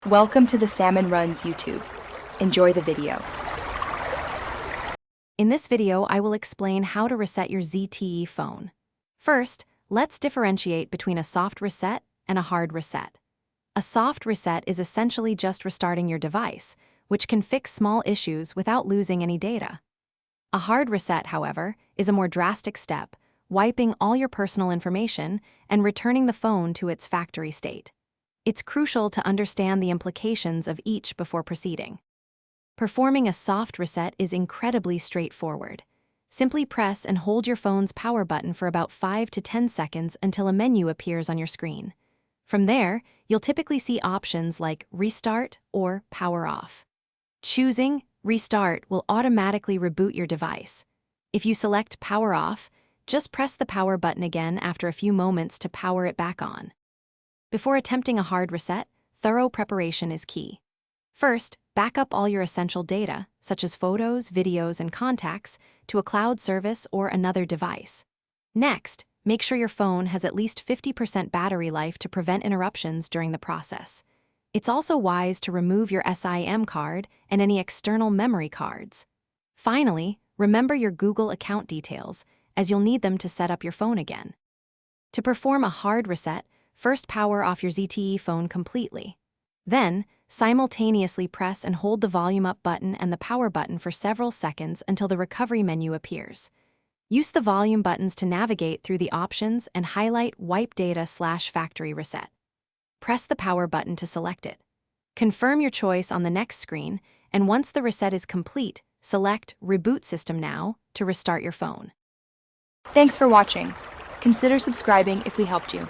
Welcome to the Salmon Runs YouTube. Enjoy the video. In this video, I will explain how to reset your ZTE phone. First, let's differentiate between a soft reset and a hard reset. A soft reset is essentially just restarting your device, which can fix small issues without losing any data. A hard reset, however, is a more drastic step, wiping all your personal information and returning the phone to its factory state. It's crucial to understand the implications of each before proceeding. Performing a soft reset is incredibly straightforward. Simply press and hold your phone's power button for about 5 to 10 seconds until a menu appears on your screen. From there, you'll typically see options like Restart or Power Off. Choosing Restart will automatically reboot your device. If you select Power Off, just press the power button again after a few moments to power it back on. Before attempting a hard reset, thorough preparation is key. First, back up all your essential data, such as photos, videos, and contacts, to a cloud service or another device. Next, make sure your phone has at least 50% battery life to prevent interruptions during the process. It's also wise to remove your SIM card and any external memory cards. Finally, remember your Google account details, as you'll need them to set up your phone again. To perform a hard reset, first power off your ZTE phone completely. Then, simultaneously press and hold the volume up button and the power button for several seconds until the recovery menu appears. Use the volume buttons to navigate through the options and highlight Wipe Data/Factory Reset. Press the power button to select it. Confirm your choice on the next screen, and once the reset is complete, select Reboot System Now to restart your phone. Thanks for watching. Consider subscribing if we helped you.